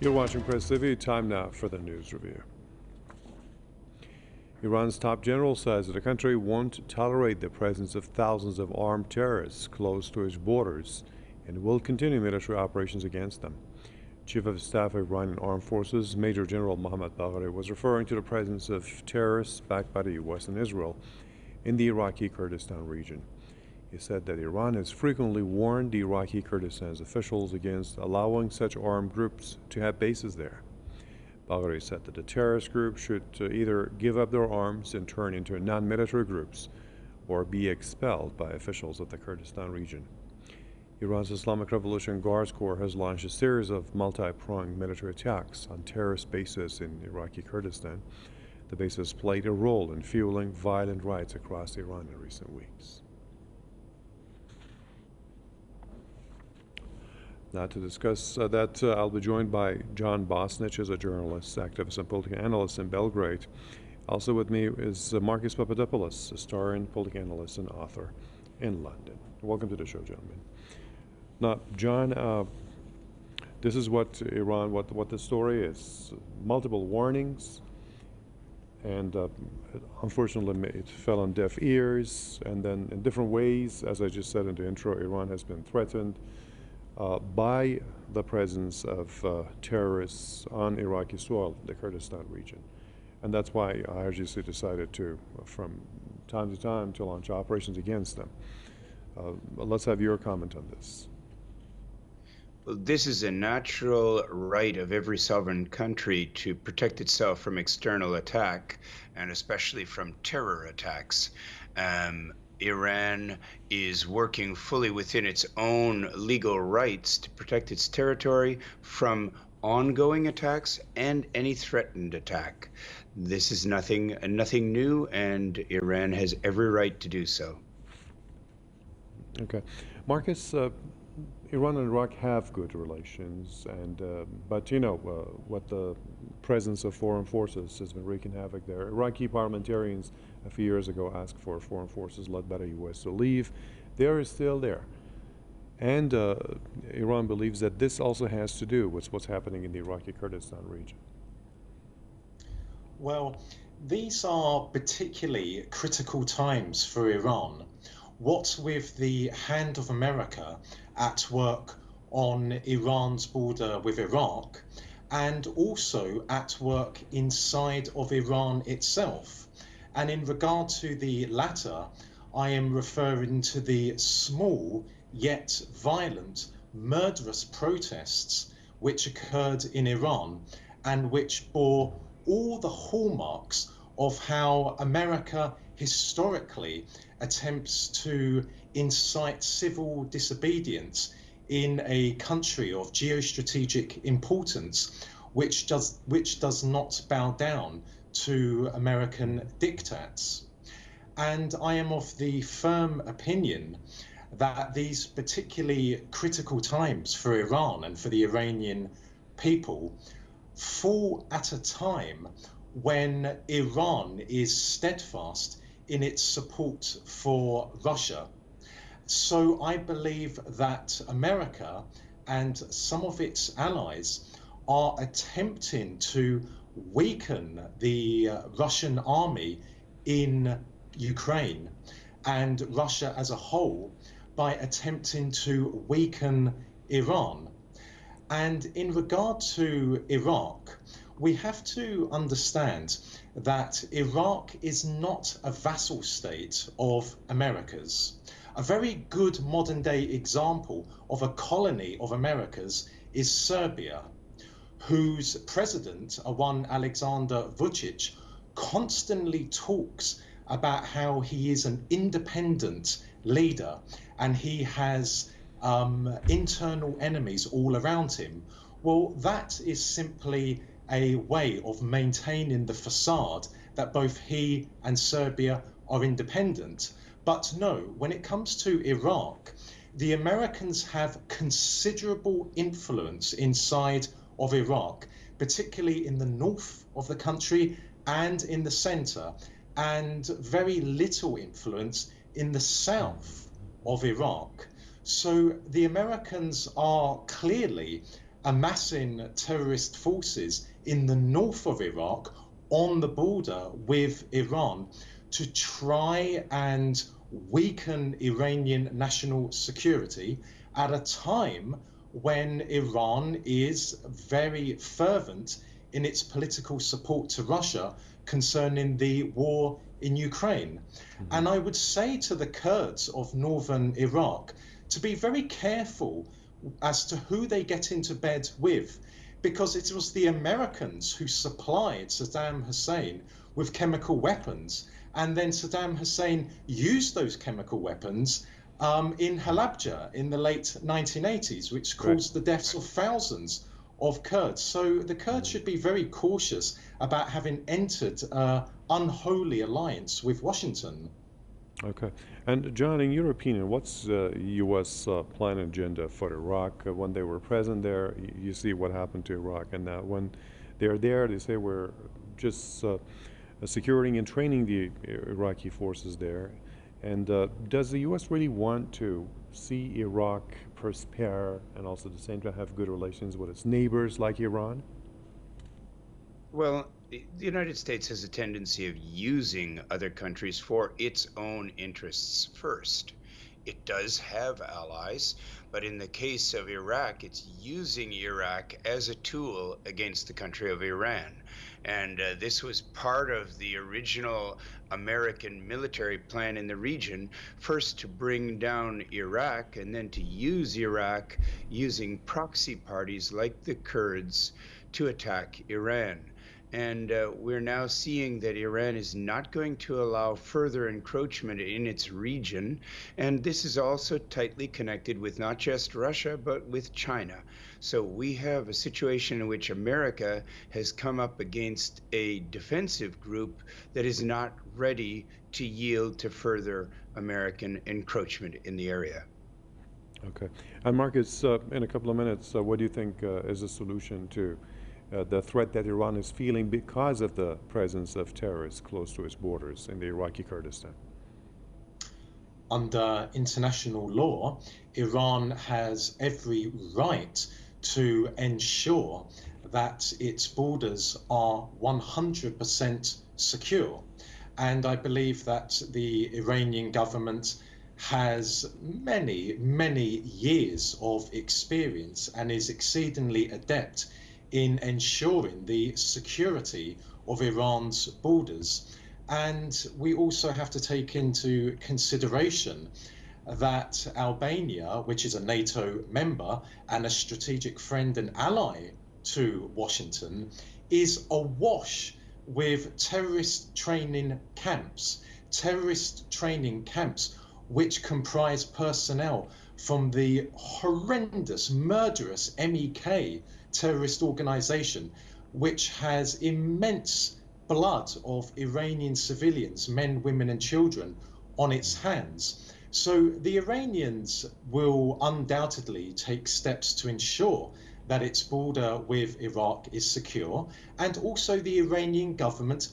You're watching Press TV. Time now for the news review. Iran's top general says that the country won't tolerate the presence of thousands of armed terrorists close to its borders and will continue military operations against them. Chief of Staff of Iranian Armed Forces Major General Mohammad Bagheri was referring to the presence of terrorists backed by the U.S. and Israel in the Iraqi Kurdistan region. He said that Iran has frequently warned the Iraqi Kurdistan's officials against allowing such armed groups to have bases there. Bagheri said that the terrorist group should either give up their arms and turn into non-military groups or be expelled by officials of the Kurdistan region. Iran's Islamic Revolution Guards Corps has launched a series of multi-pronged military attacks on terrorist bases in Iraqi Kurdistan. The bases played a role in fueling violent riots across Iran in recent weeks. Now, to discuss that, I'll be joined by John Bosnich, who's a journalist, activist, and political analyst in Belgrade. Also with me is Marcus Papadopoulos, historian, political analyst, and author in London. Welcome to the show, gentlemen. Now, John, this is what Iran, what the story is. Multiple warnings, and unfortunately it fell on deaf ears, and then in different ways, as I just said in the intro, Iran has been threatened by the presence of terrorists on Iraqi soil, the Kurdistan region. And that's why IRGC decided to, from time to time, to launch operations against them. Let's have your comment on this. Well, this is a natural right of every sovereign country to protect itself from external attack, and especially from terror attacks. Iran is working fully within its own legal rights to protect its territory from ongoing attacks and any threatened attack. This is nothing new, and Iran has every right to do so. Okay. Marcus, Iran and Iraq have good relations, and but you know what the presence of foreign forces has been wreaking havoc there. Iraqi parliamentarians a few years ago asked for foreign forces led by the U.S. to leave. They are still there, and Iran believes that this also has to do with what's happening in the Iraqi Kurdistan region. Well, these are particularly critical times for Iran. What with the hand of America at work on Iran's border with Iraq, and also at work inside of Iran itself. And in regard to the latter, I am referring to the small yet violent, murderous protests which occurred in Iran and which bore all the hallmarks of how America historically attempts to incite civil disobedience in a country of geostrategic importance, which does not bow down to American diktats. And I am of the firm opinion that these particularly critical times for Iran and for the Iranian people fall at a time when Iran is steadfast in its support for Russia. So I believe that America and some of its allies are attempting to weaken the Russian army in Ukraine and Russia as a whole by attempting to weaken Iran. And in regard to Iraq, we have to understand that Iraq is not a vassal state of America's. A very good modern day example of a colony of America's is Serbia, whose president, one Alexander Vučić, constantly talks about how he is an independent leader and he has internal enemies all around him. Well, that is simply a way of maintaining the facade that both he and Serbia are independent. But no, when it comes to Iraq, the Americans have considerable influence inside of Iraq, particularly in the north of the country and in the center, and very little influence in the south of Iraq. So the Americans are clearly amassing terrorist forces in the north of Iraq on the border with Iran to try and weaken Iranian national security at a time when Iran is very fervent in its political support to Russia concerning the war in Ukraine. And I would say to the Kurds of northern Iraq to be very careful as to who they get into bed with, because it was the Americans who supplied Saddam Hussein with chemical weapons, and then Saddam Hussein used those chemical weapons in Halabja in the late 1980s, which caused the deaths of thousands of Kurds. So the Kurds should be very cautious about having entered an unholy alliance with Washington. Okay. And John, in your opinion, what's U.S. plan agenda for Iraq? When they were present there, you see what happened to Iraq. And when they're there, they say we're just securing and training the Iraqi forces there. And does the U.S. really want to see Iraq prosper and also at the same time have good relations with its neighbors like Iran? Well, the United States has a tendency of using other countries for its own interests first. It does have allies, but in the case of Iraq, it's using Iraq as a tool against the country of Iran. And this was part of the original American military plan in the region, first to bring down Iraq and then to use Iraq using proxy parties like the Kurds to attack Iran. And we're now seeing that Iran is not going to allow further encroachment in its region. And this is also tightly connected with not just Russia, but with China. So we have a situation in which America has come up against a defensive group that is not ready to yield to further American encroachment in the area. Okay. And Marcus, in a couple of minutes, what do you think is a solution to the threat that Iran is feeling because of the presence of terrorists close to its borders in the Iraqi Kurdistan? Under international law, Iran has every right to ensure that its borders are 100% secure. And I believe that the Iranian government has many, many years of experience and is exceedingly adept in ensuring the security of Iran's borders. And we also have to take into consideration that Albania, which is a NATO member and a strategic friend and ally to Washington, is awash with terrorist training camps which comprise personnel from the horrendous, murderous MEK terrorist organization, which has immense blood of Iranian civilians, men, women, and children on its hands. So the Iranians will undoubtedly take steps to ensure that its border with Iraq is secure, and also the Iranian government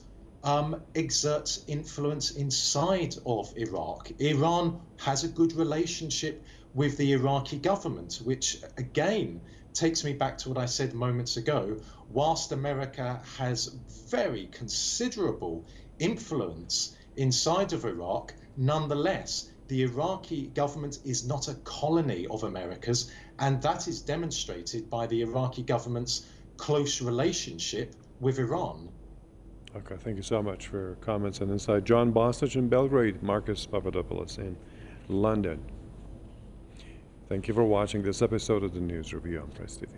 exerts influence inside of Iraq. Iran has a good relationship with the Iraqi government, which again takes me back to what I said moments ago. Whilst America has very considerable influence inside of Iraq, nonetheless, the Iraqi government is not a colony of America's, and that is demonstrated by the Iraqi government's close relationship with Iran. Okay, thank you so much for your comments and insight. John Bostich in Belgrade, Marcus Papadopoulos in London. Thank you for watching this episode of the News Review on Press TV.